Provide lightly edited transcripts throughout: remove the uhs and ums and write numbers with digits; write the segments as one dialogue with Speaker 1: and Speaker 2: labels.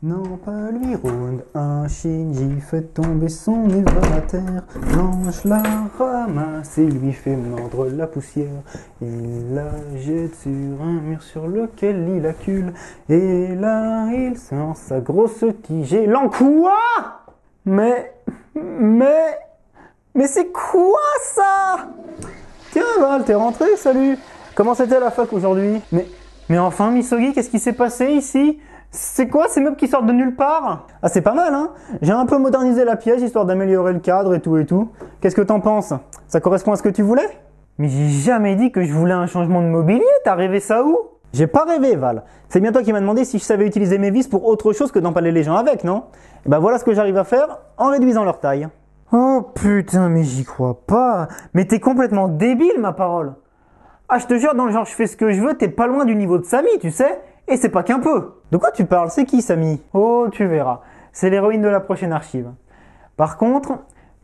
Speaker 1: Non, pas lui ronde, un Shinji fait tomber son Eva à terre. Blanche la ramasse et lui fait mordre la poussière. Il la jette sur un mur sur lequel il accule. Et là, il sort sa grosse tige et l'encoua. Mais c'est quoi ça? Tiens Val, t'es rentré, salut. Comment c'était la fac aujourd'hui? Mais enfin Misogi, qu'est-ce qui s'est passé ici? C'est quoi ces meubles qui sortent de nulle part? Ah c'est pas mal hein. J'ai un peu modernisé la pièce histoire d'améliorer le cadre et tout. Qu'est-ce que t'en penses? Ça correspond à ce que tu voulais? Mais j'ai jamais dit que je voulais un changement de mobilier, t'as rêvé ça où? J'ai pas rêvé Val. C'est bien toi qui m'as demandé si je savais utiliser mes vis pour autre chose que d'empaler les gens avec, non? Et ben voilà ce que j'arrive à faire en réduisant leur taille. Oh putain mais j'y crois pas. Mais t'es complètement débile ma parole. Ah je te jure dans le genre je fais ce que je veux, t'es pas loin du niveau de Samy tu sais. Et c'est pas qu'un peu. De quoi tu parles? C'est qui Samy? Oh, tu verras. C'est l'héroïne de la prochaine archive. Par contre,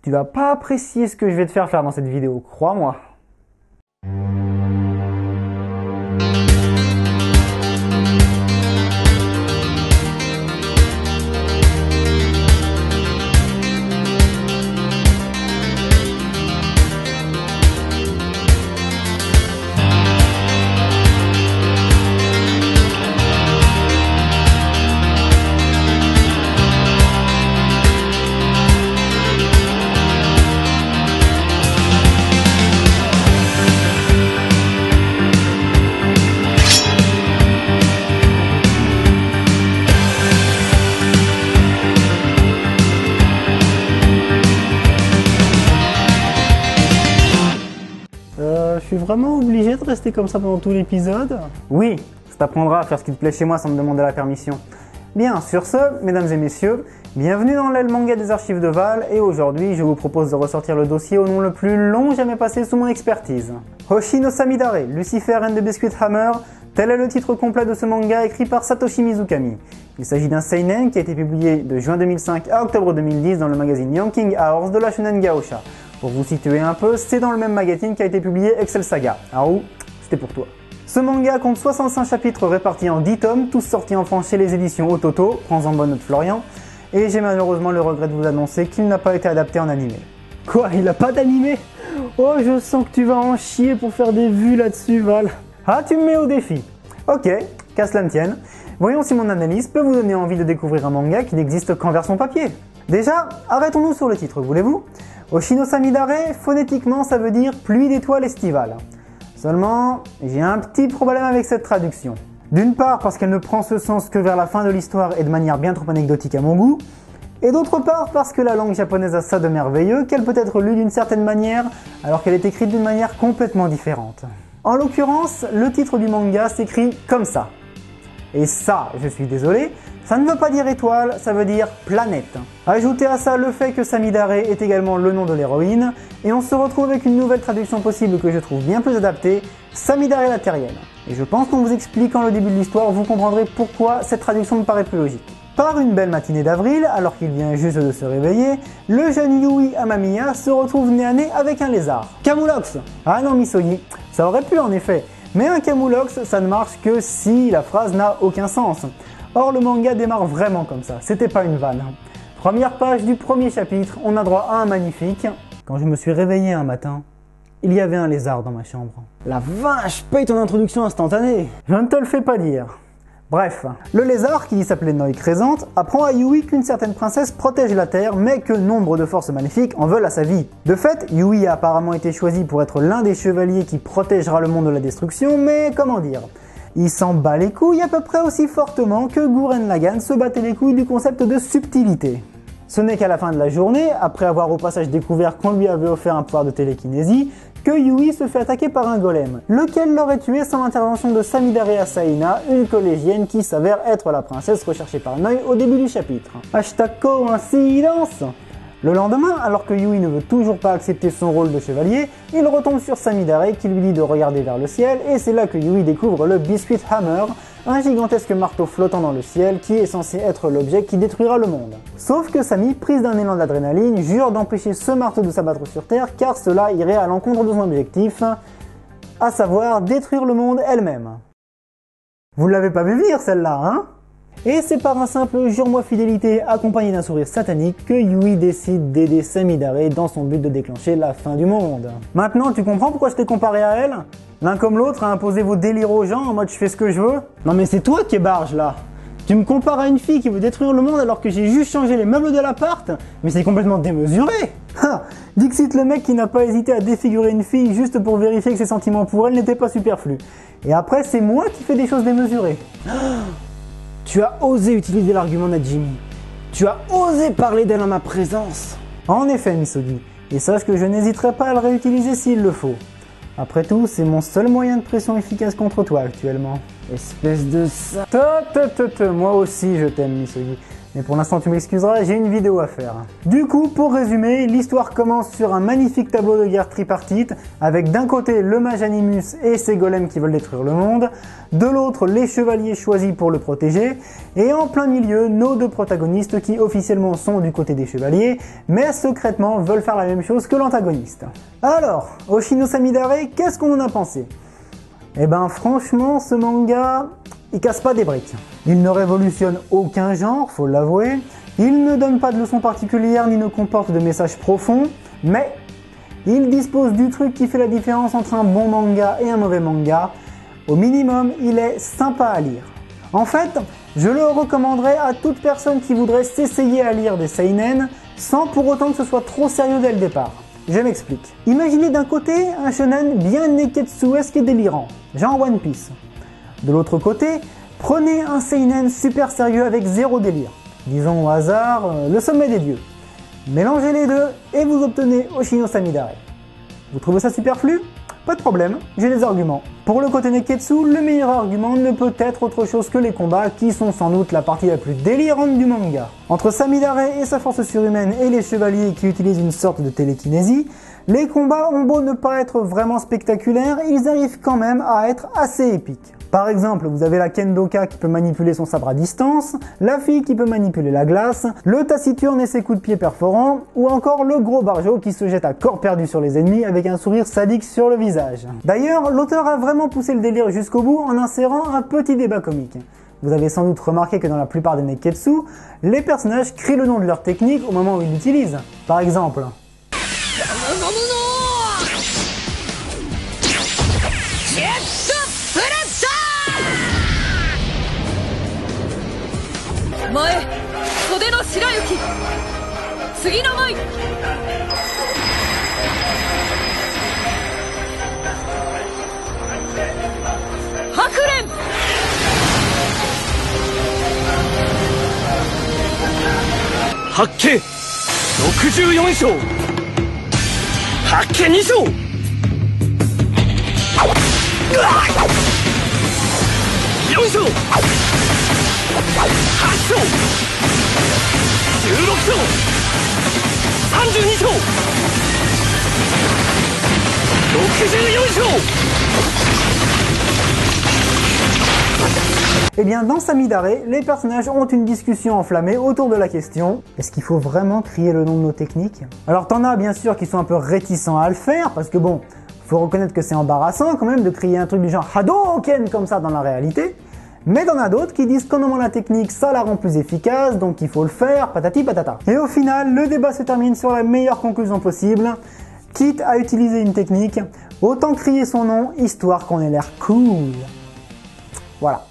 Speaker 1: tu vas pas apprécier ce que je vais te faire dans cette vidéo, crois-moi. Je suis vraiment obligé de rester comme ça pendant tout l'épisode? Oui, ça t'apprendra à faire ce qui te plaît chez moi sans me demander la permission. Bien, sur ce, mesdames et messieurs, bienvenue dans l'aile manga des archives de Val et aujourd'hui je vous propose de ressortir le dossier au nom le plus long jamais passé sous mon expertise. Hoshi no Samidare, Lucifer and the Biscuit Hammer, tel est le titre complet de ce manga écrit par Satoshi Mizukami. Il s'agit d'un seinen qui a été publié de juin 2005 à octobre 2010 dans le magazine Young King Hours de la Shonen Gaosha. Pour vous situer un peu, c'est dans le même magazine qu'a été publié Excel Saga. Haru, c'était pour toi. Ce manga compte 65 chapitres répartis en 10 tomes, tous sortis en France chez les éditions Ototo, prends en bonne note Florian, et j'ai malheureusement le regret de vous annoncer qu'il n'a pas été adapté en animé. Quoi, il a pas d'animé? Oh, je sens que tu vas en chier pour faire des vues là-dessus, Val. Ah, tu me mets au défi. Ok, qu'à cela ne tienne. Voyons si mon analyse peut vous donner envie de découvrir un manga qui n'existe qu'en version papier. Déjà, arrêtons-nous sur le titre, voulez-vous? Hoshi no Samidare, phonétiquement ça veut dire pluie d'étoiles estivales. Seulement, j'ai un petit problème avec cette traduction. D'une part parce qu'elle ne prend ce sens que vers la fin de l'histoire et de manière bien trop anecdotique à mon goût, et d'autre part parce que la langue japonaise a ça de merveilleux qu'elle peut être lue d'une certaine manière alors qu'elle est écrite d'une manière complètement différente. En l'occurrence, le titre du manga s'écrit comme ça. Et ça, je suis désolé, ça ne veut pas dire étoile, ça veut dire planète. Ajoutez à ça le fait que Samidare est également le nom de l'héroïne, et on se retrouve avec une nouvelle traduction possible que je trouve bien plus adaptée, Samidare la terrienne. Et je pense qu'en vous expliquant le début de l'histoire, vous comprendrez pourquoi cette traduction me paraît plus logique. Par une belle matinée d'avril, alors qu'il vient juste de se réveiller, le jeune Yui Amamiya se retrouve nez à nez avec un lézard. Camoulox! Ah non Misogi, ça aurait pu en effet, mais un Camoulox ça ne marche que si la phrase n'a aucun sens. Or le manga démarre vraiment comme ça, c'était pas une vanne. Première page du premier chapitre, on a droit à un magnifique. Quand je me suis réveillé un matin, il y avait un lézard dans ma chambre. La vache, paye ton introduction instantanée. Je ne te le fais pas dire. Bref, le lézard, qui s'appelait Noi Crescente, apprend à Yui qu'une certaine princesse protège la Terre, mais que nombre de forces maléfiques en veulent à sa vie. De fait, Yui a apparemment été choisi pour être l'un des chevaliers qui protégera le monde de la destruction, mais comment dire, il s'en bat les couilles à peu près aussi fortement que Gurren Lagann se battait les couilles du concept de subtilité. Ce n'est qu'à la fin de la journée, après avoir au passage découvert qu'on lui avait offert un pouvoir de télékinésie, que Yui se fait attaquer par un golem, lequel l'aurait tué sans l'intervention de Samidare Asaina, une collégienne qui s'avère être la princesse recherchée par Noi au début du chapitre. Hashtag coïncidence. Le lendemain, alors que Yui ne veut toujours pas accepter son rôle de chevalier, il retombe sur Samidare qui lui dit de regarder vers le ciel et c'est là que Yui découvre le Biscuit Hammer, un gigantesque marteau flottant dans le ciel qui est censé être l'objet qui détruira le monde. Sauf que Sami, prise d'un élan d'adrénaline, jure d'empêcher ce marteau de s'abattre sur Terre car cela irait à l'encontre de son objectif, à savoir détruire le monde elle-même. Vous l'avez pas vu venir celle-là, hein? Et c'est par un simple jure-moi fidélité accompagné d'un sourire satanique que Yui décide d'aider Samidare dans son but de déclencher la fin du monde. Maintenant, tu comprends pourquoi je t'ai comparé à elle? L'un comme l'autre a imposé vos délires aux gens en mode je fais ce que je veux? Non mais c'est toi qui es barge là! Tu me compares à une fille qui veut détruire le monde alors que j'ai juste changé les meubles de l'appart? Mais c'est complètement démesuré! Dixit le mec qui n'a pas hésité à défigurer une fille juste pour vérifier que ses sentiments pour elle n'étaient pas superflus. Et après c'est moi qui fais des choses démesurées. Tu as osé utiliser l'argument Najimi. Tu as osé parler d'elle en ma présence. En effet, Misogi. Et sache que je n'hésiterai pas à le réutiliser s'il le faut. Après tout, c'est mon seul moyen de pression efficace contre toi actuellement. Espèce de ça. Moi aussi je t'aime, Misogi. Mais pour l'instant tu m'excuseras, j'ai une vidéo à faire. Du coup, pour résumer, l'histoire commence sur un magnifique tableau de guerre tripartite, avec d'un côté le mage Animus et ses golems qui veulent détruire le monde, de l'autre les chevaliers choisis pour le protéger, et en plein milieu nos deux protagonistes qui officiellement sont du côté des chevaliers, mais secrètement veulent faire la même chose que l'antagoniste. Alors, Hoshino Samidare, qu'est-ce qu'on en a pensé? Eh ben franchement, ce manga, il casse pas des briques. Il ne révolutionne aucun genre, faut l'avouer. Il ne donne pas de leçons particulières ni ne comporte de messages profonds, mais il dispose du truc qui fait la différence entre un bon manga et un mauvais manga. Au minimum, il est sympa à lire. En fait, je le recommanderais à toute personne qui voudrait s'essayer à lire des seinen sans pour autant que ce soit trop sérieux dès le départ. Je m'explique. Imaginez d'un côté un shonen bien neketsuesque et délirant, genre One Piece. De l'autre côté, prenez un seinen super sérieux avec zéro délire. Disons au hasard, le sommet des dieux. Mélangez les deux et vous obtenez Hoshino Samidare. Vous trouvez ça superflu? Pas de problème, j'ai des arguments. Pour le côté neketsu, le meilleur argument ne peut être autre chose que les combats qui sont sans doute la partie la plus délirante du manga. Entre Samidare et sa force surhumaine et les chevaliers qui utilisent une sorte de télékinésie, les combats ont beau ne pas être vraiment spectaculaires, ils arrivent quand même à être assez épiques. Par exemple, vous avez la Kendoka qui peut manipuler son sabre à distance, la fille qui peut manipuler la glace, le taciturne et ses coups de pied perforants, ou encore le gros barjo qui se jette à corps perdu sur les ennemis avec un sourire sadique sur le visage. D'ailleurs, l'auteur a vraiment poussé le délire jusqu'au bout en insérant un petit débat comique. Vous avez sans doute remarqué que dans la plupart des neketsu, les personnages crient le nom de leur technique au moment où ils l'utilisent. Par exemple...
Speaker 2: Hakke 64章 Hakke 2章 4章 8章 16章 32章 64章
Speaker 1: Eh bien, dans Samidare, les personnages ont une discussion enflammée autour de la question « Est-ce qu'il faut vraiment crier le nom de nos techniques ?» Alors t'en as bien sûr qui sont un peu réticents à le faire, parce que bon, faut reconnaître que c'est embarrassant quand même de crier un truc du genre « Hadouken » comme ça dans la réalité, mais t'en as d'autres qui disent qu'en nommant la technique, ça la rend plus efficace, donc il faut le faire, patati patata. Et au final, le débat se termine sur la meilleure conclusion possible. Quitte à utiliser une technique, autant crier son nom, histoire qu'on ait l'air cool. Voilà.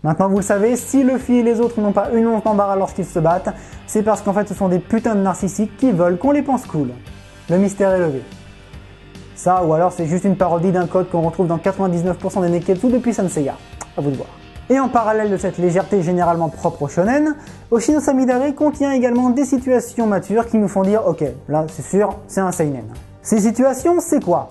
Speaker 1: Maintenant vous le savez, si Luffy et les autres n'ont pas une once d'embarras lorsqu'ils se battent, c'est parce qu'en fait ce sont des putains de narcissiques qui veulent qu'on les pense cool. Le mystère est levé. Ça, ou alors c'est juste une parodie d'un code qu'on retrouve dans 99% des neketsu depuis Sanseiya. À vous de voir. Et en parallèle de cette légèreté généralement propre au shonen, Hoshino Samidare contient également des situations matures qui nous font dire « Ok, là c'est sûr, c'est un seinen ». Ces situations, c'est quoi?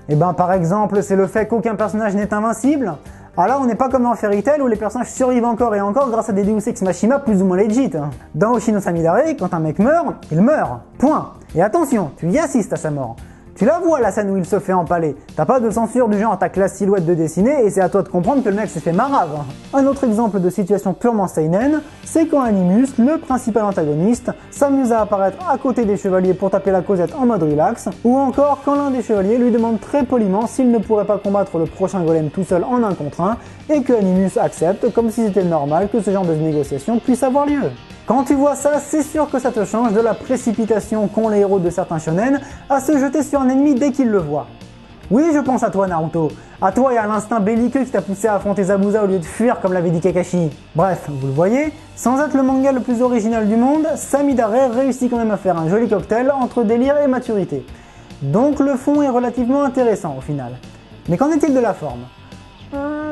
Speaker 1: Eh ben par exemple, c'est le fait qu'aucun personnage n'est invincible. Alors on n'est pas comme dans Fairy Tail où les personnages survivent encore et encore grâce à des Deus Ex Machina plus ou moins legit. Dans Hoshino Samidare, quand un mec meurt, il meurt. Point. Et attention, tu y assistes à sa mort. Tu la vois la scène où il se fait empaler. T'as pas de censure du genre t'as que la silhouette de dessiner et c'est à toi de comprendre que le mec s'est fait marave. Un autre exemple de situation purement seinen, c'est quand Animus, le principal antagoniste, s'amuse à apparaître à côté des chevaliers pour taper la causette en mode relax, ou encore quand l'un des chevaliers lui demande très poliment s'il ne pourrait pas combattre le prochain golem tout seul en 1 contre 1, et que Animus accepte comme si c'était normal que ce genre de négociation puisse avoir lieu. Quand tu vois ça, c'est sûr que ça te change de la précipitation qu'ont les héros de certains shonen à se jeter sur un ennemi dès qu'ils le voient. Oui, je pense à toi Naruto, à toi et à l'instinct belliqueux qui t'a poussé à affronter Zabuza au lieu de fuir comme l'avait dit Kakashi. Bref, vous le voyez, sans être le manga le plus original du monde, Samidare réussit quand même à faire un joli cocktail entre délire et maturité. Donc le fond est relativement intéressant au final. Mais qu'en est-il de la forme ?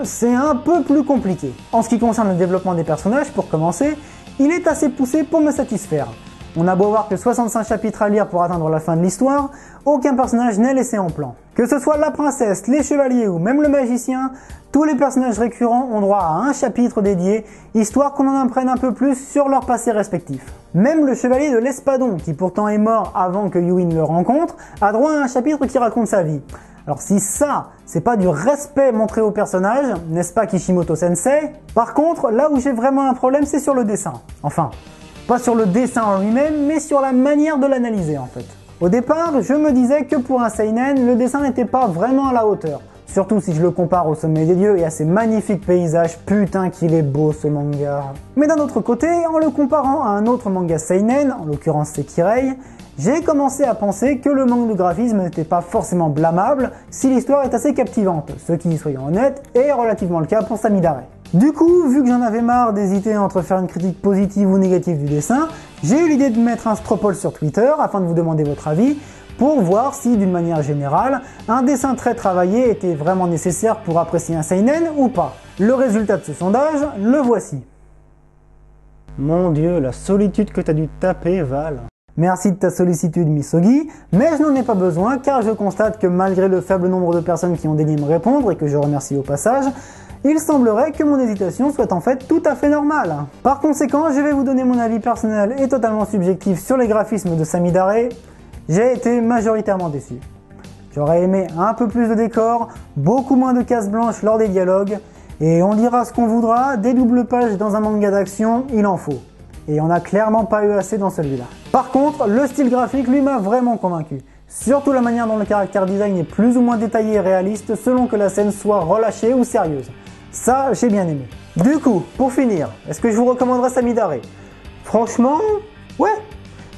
Speaker 1: C'est un peu plus compliqué. En ce qui concerne le développement des personnages, pour commencer, il est assez poussé pour me satisfaire. On a beau voir que 65 chapitres à lire pour atteindre la fin de l'histoire, aucun personnage n'est laissé en plan. Que ce soit la princesse, les chevaliers ou même le magicien, tous les personnages récurrents ont droit à un chapitre dédié, histoire qu'on en apprenne un peu plus sur leur passé respectif. Même le chevalier de l'Espadon, qui pourtant est mort avant que Yuin le rencontre, a droit à un chapitre qui raconte sa vie. Alors si ça, c'est pas du respect montré au personnage, n'est-ce pas Kishimoto Sensei? Par contre, là où j'ai vraiment un problème, c'est sur le dessin. Enfin, pas sur le dessin en lui-même, mais sur la manière de l'analyser en fait. Au départ, je me disais que pour un seinen, le dessin n'était pas vraiment à la hauteur. Surtout si je le compare au Sommet des Dieux et à ces magnifiques paysages, putain qu'il est beau ce manga. Mais d'un autre côté, en le comparant à un autre manga seinen, en l'occurrence Sekirei, j'ai commencé à penser que le manque de graphisme n'était pas forcément blâmable si l'histoire est assez captivante, ce qui, soyons honnêtes, est relativement le cas pour Samidare. Du coup, vu que j'en avais marre d'hésiter entre faire une critique positive ou négative du dessin, j'ai eu l'idée de mettre un stropole sur Twitter afin de vous demander votre avis, pour voir si, d'une manière générale, un dessin très travaillé était vraiment nécessaire pour apprécier un seinen ou pas. Le résultat de ce sondage, le voici. Mon Dieu, la solitude que t'as dû taper, Val. Merci de ta sollicitude, Misogi, mais je n'en ai pas besoin car je constate que malgré le faible nombre de personnes qui ont daigné me répondre et que je remercie au passage, il semblerait que mon hésitation soit en fait tout à fait normale. Par conséquent, je vais vous donner mon avis personnel et totalement subjectif sur les graphismes de Samidare. J'ai été majoritairement déçu. J'aurais aimé un peu plus de décors, beaucoup moins de cases blanches lors des dialogues, et on dira ce qu'on voudra, des doubles pages dans un manga d'action, il en faut. Et on n'a clairement pas eu assez dans celui-là. Par contre, le style graphique lui m'a vraiment convaincu. Surtout la manière dont le caractère design est plus ou moins détaillé et réaliste selon que la scène soit relâchée ou sérieuse. Ça, j'ai bien aimé. Du coup, pour finir, est-ce que je vous recommanderais Samidare? Franchement, ouais.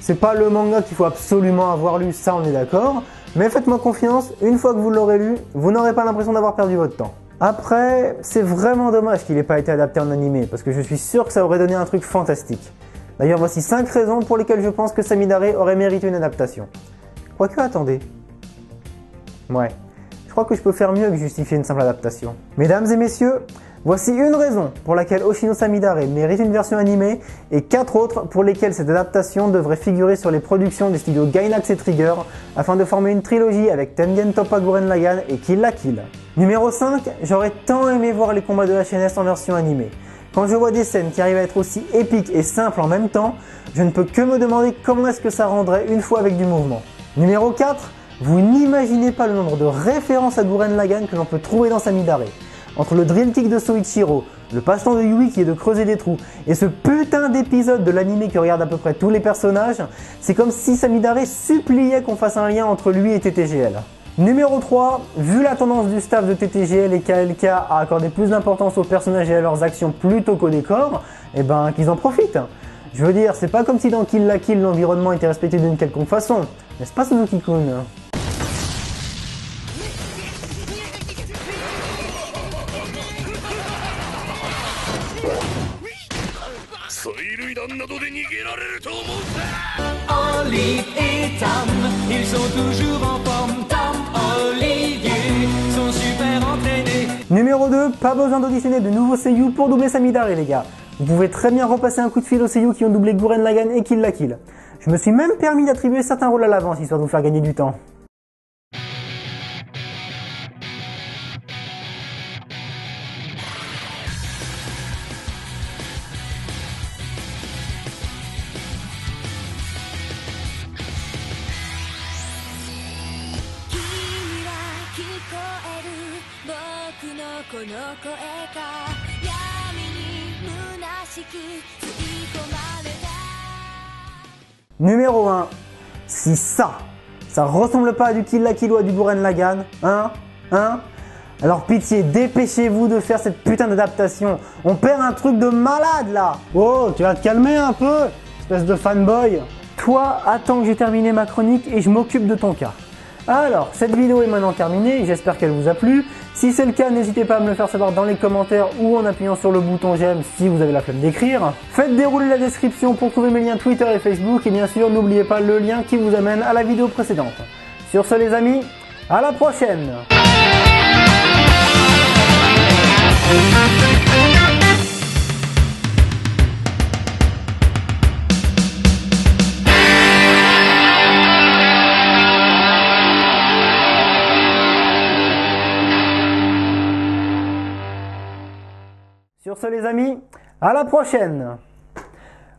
Speaker 1: C'est pas le manga qu'il faut absolument avoir lu, ça on est d'accord. Mais faites-moi confiance, une fois que vous l'aurez lu, vous n'aurez pas l'impression d'avoir perdu votre temps. Après, c'est vraiment dommage qu'il n'ait pas été adapté en animé, parce que je suis sûr que ça aurait donné un truc fantastique. D'ailleurs, voici 5 raisons pour lesquelles je pense que Samidare aurait mérité une adaptation. Quoique, attendez. Ouais, je crois que je peux faire mieux que justifier une simple adaptation. Mesdames et messieurs, voici une raison pour laquelle Oshino Samidare mérite une version animée, et 4 autres pour lesquelles cette adaptation devrait figurer sur les productions des studios Gainax et Trigger, afin de former une trilogie avec Tengen Toppa Gurren Lagann et Kill la Kill. Numéro 5, j'aurais tant aimé voir les combats de HNS en version animée. Quand je vois des scènes qui arrivent à être aussi épiques et simples en même temps, je ne peux que me demander comment est-ce que ça rendrait une fois avec du mouvement. Numéro 4, vous n'imaginez pas le nombre de références à Gurren Lagann que l'on peut trouver dans Samidare. Entre le drill kick de Soichiro, le passe-temps de Yui qui est de creuser des trous, et ce putain d'épisode de l'anime qui regarde à peu près tous les personnages, c'est comme si Samidare suppliait qu'on fasse un lien entre lui et TTGL. Numéro 3, vu la tendance du staff de TTGL et KLK à accorder plus d'importance aux personnages et à leurs actions plutôt qu'au décor, eh ben qu'ils en profitent. Je veux dire, c'est pas comme si dans Kill la Kill l'environnement était respecté d'une quelconque façon, n'est-ce pas Suzuki-kun?
Speaker 3: Olive et Tam, ils sont toujours en forme. Tam, Olivier, sont super entraînés.
Speaker 1: Numéro 2, pas besoin d'auditionner de nouveaux seiyuu pour doubler Samidare les gars. Vous pouvez très bien repasser un coup de fil aux seiyuu qui ont doublé Gurren Lagann et Kill la Kill. Je me suis même permis d'attribuer certains rôles à l'avance histoire de vous faire gagner du temps.
Speaker 4: 声が闇に虚しく吸い込まれた
Speaker 1: Numéro 1. Si ça ressemble pas à du Kill la Kill ou à du Gurren Lagann, hein? Alors pitié, dépêchez-vous de faire cette putain d'adaptation. On perd un truc de malade là. Oh, tu vas te calmer un peu, espèce de fanboy. Toi, attends que j'ai terminé ma chronique et je m'occupe de ton cas. Alors, cette vidéo est maintenant terminée, j'espère qu'elle vous a plu. Si c'est le cas, n'hésitez pas à me le faire savoir dans les commentaires ou en appuyant sur le bouton j'aime si vous avez la flemme d'écrire. Faites dérouler la description pour trouver mes liens Twitter et Facebook et bien sûr, n'oubliez pas le lien qui vous amène à la vidéo précédente. Sur ce les amis, à la prochaine! Sur ce les amis, à la prochaine.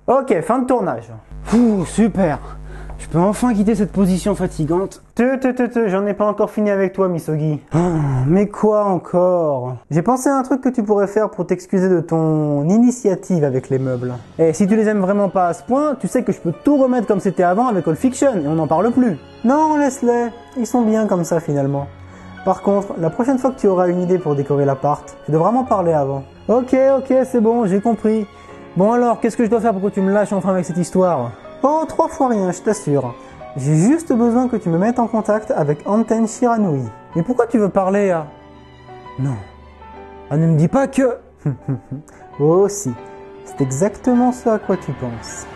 Speaker 1: Ok, fin de tournage. Ouh, super. Je peux enfin quitter cette position fatigante. J'en ai pas encore fini avec toi, Misogi. Oh, mais quoi encore? J'ai pensé à un truc que tu pourrais faire pour t'excuser de ton initiative avec les meubles. Et si tu les aimes vraiment pas à ce point, tu sais que je peux tout remettre comme c'était avant avec All Fiction et on n'en parle plus. Non, laisse-les. Ils sont bien comme ça finalement. Par contre, la prochaine fois que tu auras une idée pour décorer l'appart, tu devras m'en parler avant. Ok, c'est bon, j'ai compris. Bon alors, qu'est-ce que je dois faire pour que tu me lâches enfin avec cette histoire? Oh, 3 fois rien, je t'assure. J'ai juste besoin que tu me mettes en contact avec Anten Shiranui. Mais pourquoi tu veux parler à... Non. Ah, ne me dis pas que... Oh si, c'est exactement ce à quoi tu penses.